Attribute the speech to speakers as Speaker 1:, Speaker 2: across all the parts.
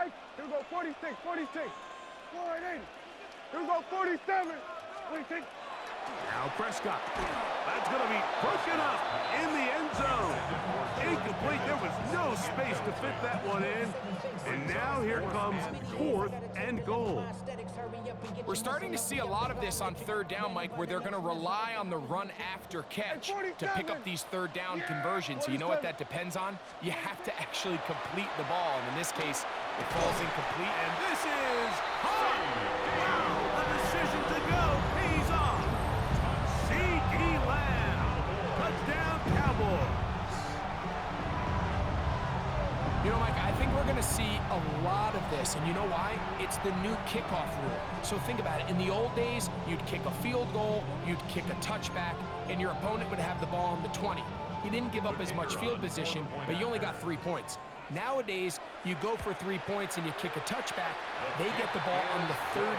Speaker 1: Hey, here we go, 46, 46. 480. Here we go, 47. 46.
Speaker 2: Now Prescott. That's going to be broken up in the end zone. Incomplete. There was no space to fit that one in. And now here comes 4th and goal.
Speaker 3: We're starting to see a lot of this on 3rd down, Mike, where they're going to rely on the run after catch to pick up these 3rd down conversions. So you know what that depends on? You have to actually complete the ball. And in this case, it falls incomplete.
Speaker 2: And this is hard. Wow, the decision to go pays off. C.D. Lamb. Touchdown, Cowboys.
Speaker 3: You know, Mike, I think we're going to see a lot of this, and you know why? It's the new kickoff rule. So think about it. In the old days, you'd kick a field goal, you'd kick a touchback, and your opponent would have the ball on the 20. You didn't give up as much field position, but you only got 3 points. Nowadays, you go for 3 points and you kick a touchback, they get the ball on the 35.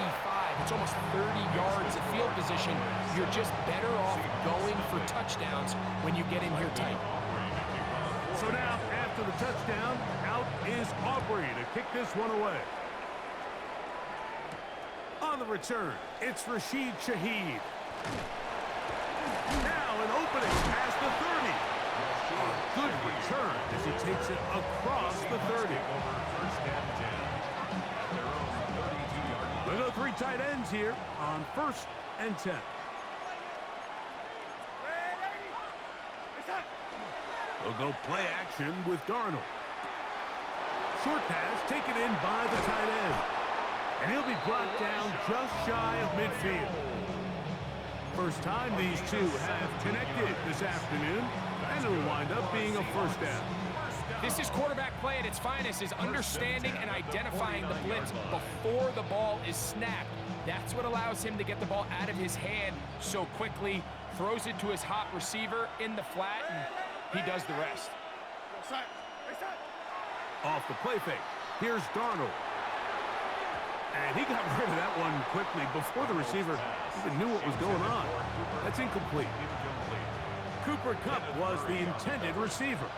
Speaker 3: It's almost 30 yards of field position. You're just better off going for touchdowns when you get in here tight.
Speaker 2: So now, after the touchdown, out is Aubrey to kick this one away. On the return, it's Rashid Shaheed. Now an opening past the 30. A good return as he takes it across the 30. We'll go 3 tight ends here on 1st and 10. We'll go play action with Darnold. Short pass taken in by the tight end. And he'll be brought down just shy of midfield. First time these two have connected this afternoon, and it'll wind up being a 1st down.
Speaker 3: This is quarterback play at its finest, is understanding and identifying the blitz before the ball is snapped. That's what allows him to get the ball out of his hand so quickly, throws it to his hot receiver in the flat, and he does the rest.
Speaker 2: Off the play fake, here's Darnold. And he got rid of that one quickly before the receiver even knew what was going on. That's incomplete. Cooper Kupp was the intended receiver.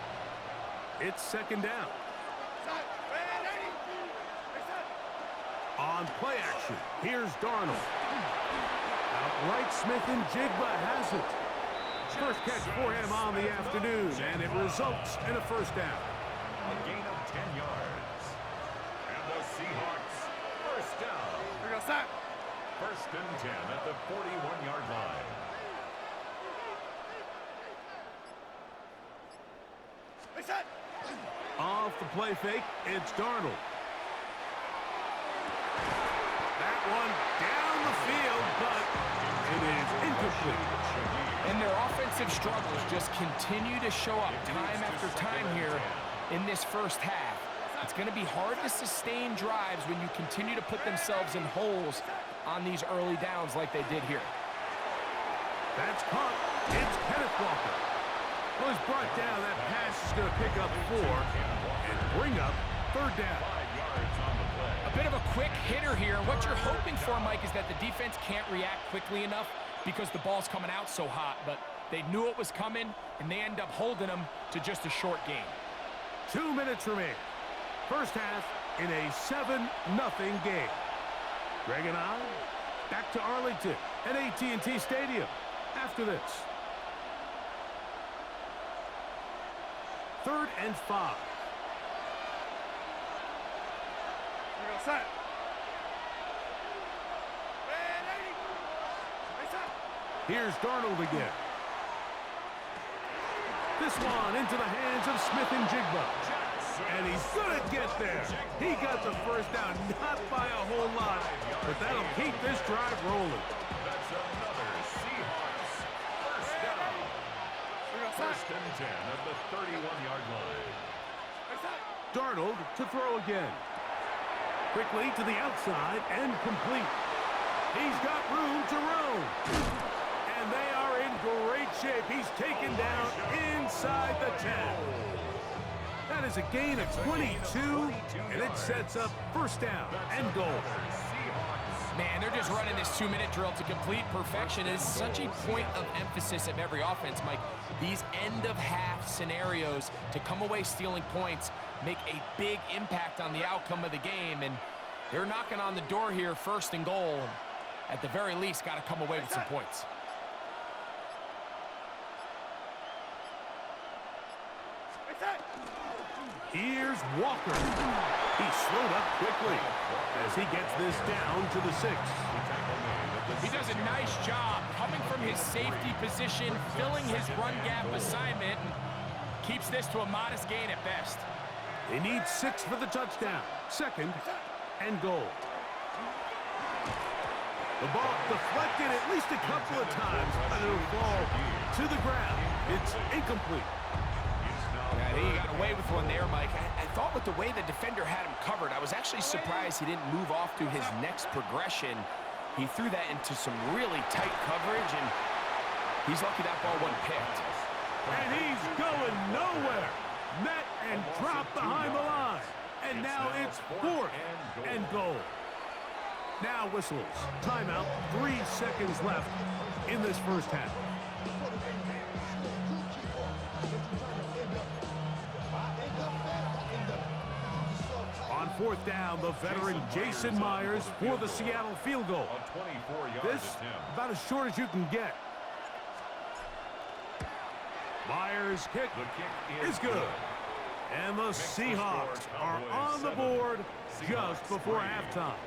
Speaker 2: It's 2nd down. On play action, here's Darnold. Outright Smith and Jigba has it. First catch for him on the afternoon, and it results in a 1st down.
Speaker 4: A gain of 10 yards. And the Seahawks, 1st down.
Speaker 1: Here we go, sack.
Speaker 4: 1st and 10 at the 41-yard line.
Speaker 2: Off the play fake, it's Darnold. That one down the field, but it is incomplete.
Speaker 3: And their offensive struggles just continue to show up time after time here in this 1st half. It's going to be hard to sustain drives when you continue to put themselves in holes on these early downs like they did here.
Speaker 2: That's caught. It's Kenneth Walker. Well, he's brought down. That pass is going to pick up 4 and bring up 3rd down.
Speaker 3: A bit of a quick hitter here. What you're hoping for, Mike, is that the defense can't react quickly enough because the ball's coming out so hot, but they knew it was coming, and they end up holding them to just a short game.
Speaker 2: 2 minutes remaining. First half in a 7-0 game. Greg and I back to Arlington at AT&T Stadium after this. 3rd and 5.
Speaker 1: Here we go, sack.
Speaker 2: Here's Darnold again. This one into the hands of Smith and Jigba. And he's going to get there. He got the 1st down, not by a whole lot, but that'll keep this drive rolling.
Speaker 4: That's another Seahawks 1st down. 1st and 10 at the 31-yard line.
Speaker 2: Darnold to throw again. Quickly to the outside and complete. He's got room to roam. And they are in great shape. He's taken down inside the 10. That is a gain of 22, and it sets up 1st down and goal.
Speaker 3: Man, they're just running this 2-minute drill to complete perfection. It's such a point of emphasis of every offense, Mike. These end-of-half scenarios to come away stealing points make a big impact on the outcome of the game, and they're knocking on the door here, 1st and goal. At the very least, got to come away with some points.
Speaker 2: Here's Walker. He slowed up quickly as he gets this down to the 6.
Speaker 3: He does a nice job coming from his safety position, filling his run gap assignment, and keeps this to a modest gain at best.
Speaker 2: They need 6 for the touchdown. 2nd and goal. The ball deflected at least a couple of times, but it'll fall to the ground. It's incomplete.
Speaker 3: Yeah, I think he got away with one there, Mike. I thought with the way the defender had him covered, I was actually surprised he didn't move off to his next progression. He threw that into some really tight coverage, and he's lucky that ball wasn't picked.
Speaker 2: And he's going nowhere. Met and dropped behind the line. And now it's 4th and goal. Now whistles. Timeout. 3 seconds left in this first half. On 4th down, the veteran Jason Myers for the Seattle field goal. This about as short as you can get. Myers' kick is good. And the Seahawks are on the board just before halftime.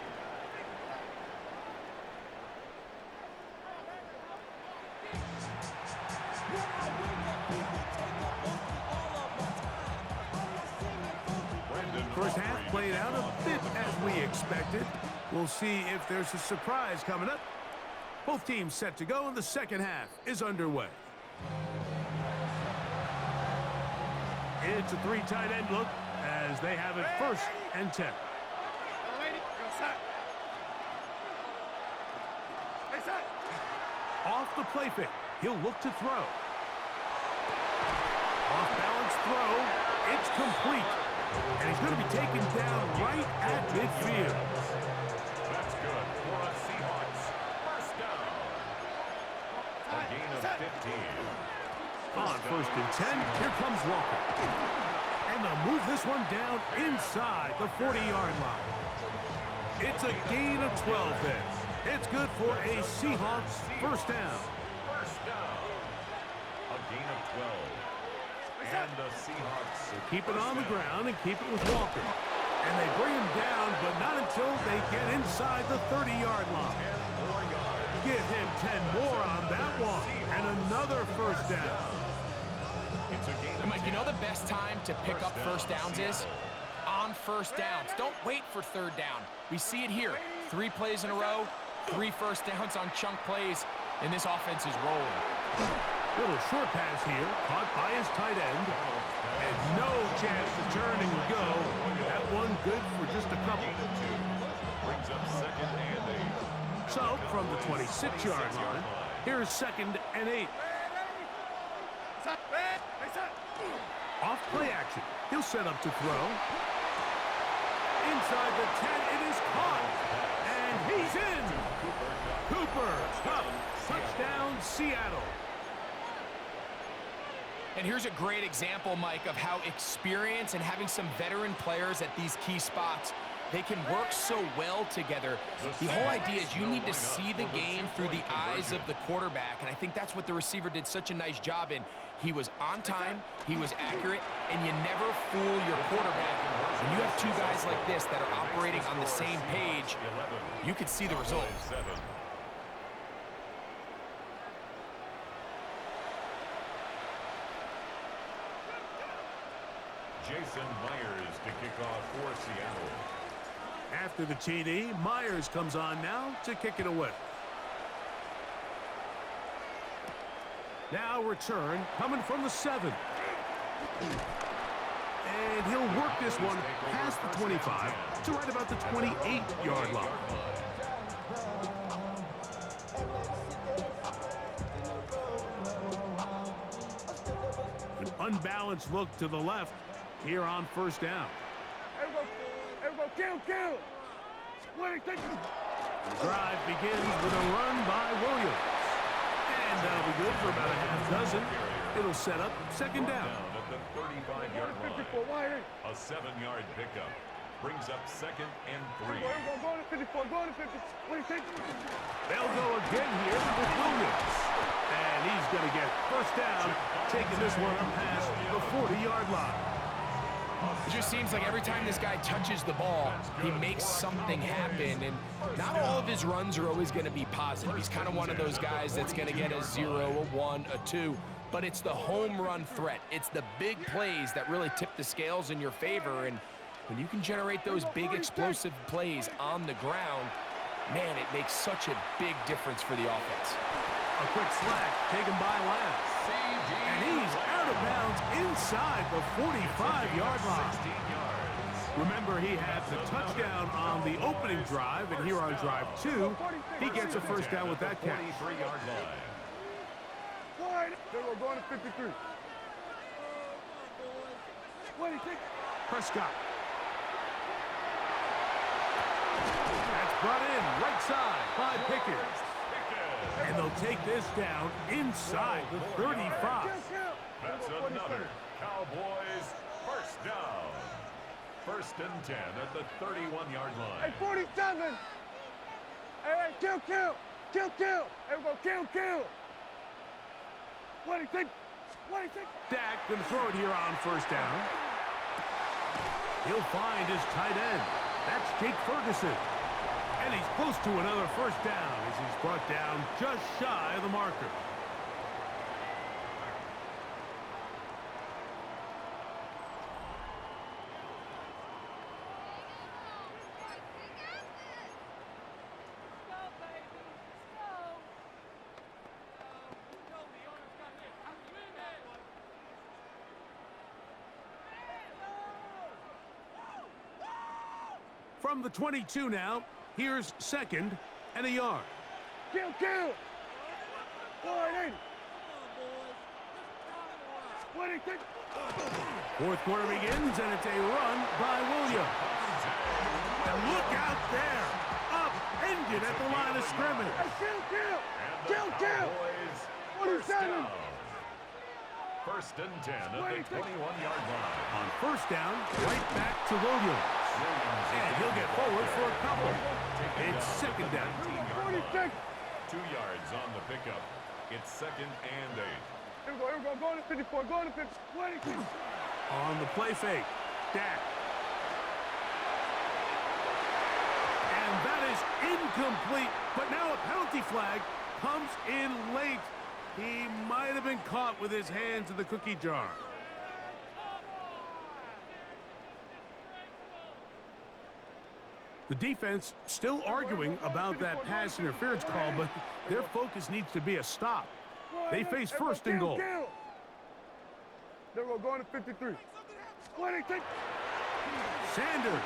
Speaker 2: First half played out a bit as we expected. We'll see if there's a surprise coming up. Both teams set to go, and the second half is underway. It's a 3 tight end look as they have it 1st and 10. Off the play fake. He'll look to throw. Off balance throw. It's complete. And he's going to be taken down right at midfield.
Speaker 4: That's good for a Seahawks 1st down. A gain of 15.
Speaker 2: On 1st and 10, here comes Walker. And they'll move this one down inside the 40-yard line. It's a gain of 12 there. It's good for a Seahawks 1st down.
Speaker 4: 1st down. A gain of 12. And the Seahawks
Speaker 2: keep it on the ground and keep it with Walker. And they bring him down, but not until they get inside the 30-yard line. Give him 10 more on that one. And another 1st down.
Speaker 3: Mike, you know the best time to pick up 1st downs is? On 1st downs. Don't wait for 3rd down. We see it here. 3 plays in a row, 3 1st downs on chunk plays, and this offense is rolling.
Speaker 2: Little short pass here, caught by his tight end. And no chance to turn and go. That one good for just a couple.
Speaker 4: brings up 2nd and 8.
Speaker 2: So, from the 26-yard line, here's 2nd and 8. Off play action. He'll set up to throw. Inside the 10, it is caught. And he's in. Cooper Kupp, touchdown Seattle.
Speaker 3: And here's a great example, Mike, of how experience and having some veteran players at these key spots, they can work so well together. The whole idea is you need to see the game through the eyes of the quarterback, and I think that's what the receiver did such a nice job in. He was on time, he was accurate, and you never fool your quarterback. When you have 2 guys like this that are operating on the same page, you can see the result.
Speaker 4: Jason Myers to kick off for Seattle.
Speaker 2: After the TD, Myers comes on now to kick it away. Now return coming from the 7. And he'll work this one past the 25 to right about the 28-yard line. An unbalanced look to the left here on 1st down.
Speaker 1: Kill.
Speaker 2: The drive begins with a run by Williams. And that'll be good for about a half dozen. It'll set up second down.
Speaker 4: At the 35-yard line.
Speaker 1: 54, wide eight.
Speaker 4: A 7-yard pickup brings up second and 3.
Speaker 1: Go to 54, go to 50. What do you think?
Speaker 2: They'll go again here with Williams. And he's going to get first down, taking this one up past the 40-yard line.
Speaker 3: It just seems like every time this guy touches the ball, he makes something happen. And not all of his runs are always going to be positive. He's kind of one of those guys that's going to get a 0, a 1, a 2. But it's the home run threat. It's the big plays that really tip the scales in your favor. And when you can generate those big explosive plays on the ground, man, it makes such a big difference for the offense.
Speaker 2: A quick slack taken by Lamb. And he's out of bounds inside the 45-yard line. Remember, he had the touchdown on the opening drive, and here on drive 2, he gets a first down with that catch.
Speaker 4: 43-yard line.
Speaker 1: They were going to 53. What do you think?
Speaker 2: Prescott. That's brought in right side by Pickens. And they'll take this down inside the 35.
Speaker 4: That's another Cowboys first down. First and 10 at the 31-yard line.
Speaker 1: Hey, 47. Hey, kill. Hey, we're going to kill. What do you think?
Speaker 2: Dak going to throw it here on first down. He'll find his tight end. That's Jake Ferguson. And he's close to another first down as he's brought down just shy of the marker. From the 22 now, here's second and a yard.
Speaker 1: Kill. Wide eight. What do you think?
Speaker 2: Fourth quarter begins, and it's a run by Williams. And look out there, upended at the line of scrimmage.
Speaker 1: Hey, kill.
Speaker 4: First
Speaker 1: 47.
Speaker 4: down. First and 10 at the 21-yard line.
Speaker 2: On first down, right back to Williams. And he'll get forward for a couple. It's second down.
Speaker 1: 46.
Speaker 4: 2 yards on the pickup. It's second and 8.
Speaker 1: Here we go. Going to 54. Going to 50. What do you think?
Speaker 2: On the play fake, Dak. And that is incomplete. But now a penalty flag comes in late. He might have been caught with his hands in the cookie jar. The defense still arguing about that pass interference call, but their focus needs to be a stop. They face first and goal.
Speaker 1: They were going to 53. What do you think?
Speaker 2: Sanders.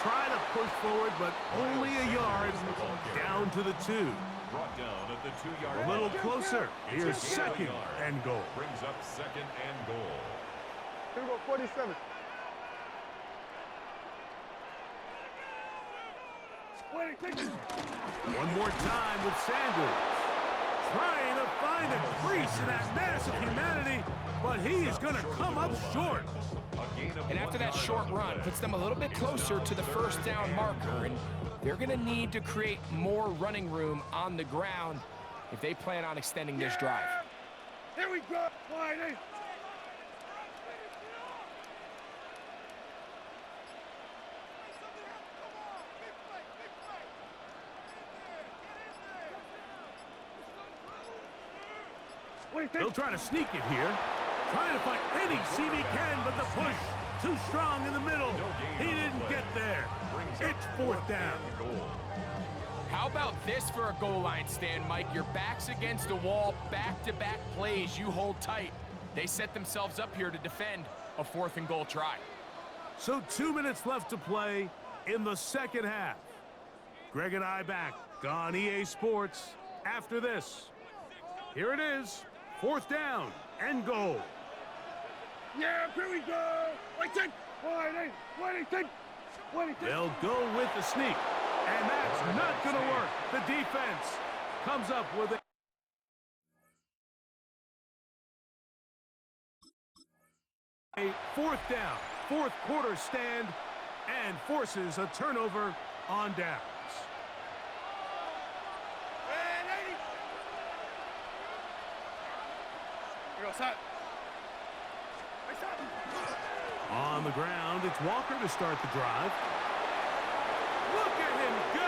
Speaker 2: Try to push forward, but only a yard down to the 2.
Speaker 4: Brought down at the 2-yard line.
Speaker 2: A little closer. Here's second and goal.
Speaker 4: Brings up second and goal.
Speaker 1: Here we go, 47. What do you think?
Speaker 2: One more time with Sanders. Trying to find a crease in that mass of humanity, but he is going to come up short.
Speaker 3: And after that short run, puts them a little bit closer to the first down marker, and they're going to need to create more running room on the ground if they plan on extending this drive.
Speaker 1: Here we go. Wide eight.
Speaker 2: They'll try to sneak it here. Trying to find any seam he can, but the push too strong in the middle. He didn't get there. It's fourth down.
Speaker 3: How about this for a goal line stand, Mike? Your back's against a wall, back-to-back plays. You hold tight. They set themselves up here to defend a fourth and goal try.
Speaker 2: So 2 minutes left to play in the second half. Greg and I back on EA Sports after this. Here it is, fourth down and goal.
Speaker 1: Yeah, here we go. Wait, take. What do you think?
Speaker 2: They'll go with the sneak, and that's not going to work. The defense comes up with it. A fourth down, fourth quarter stand, and forces a turnover on downs. On the ground, it's Walker to start the drive. Look at him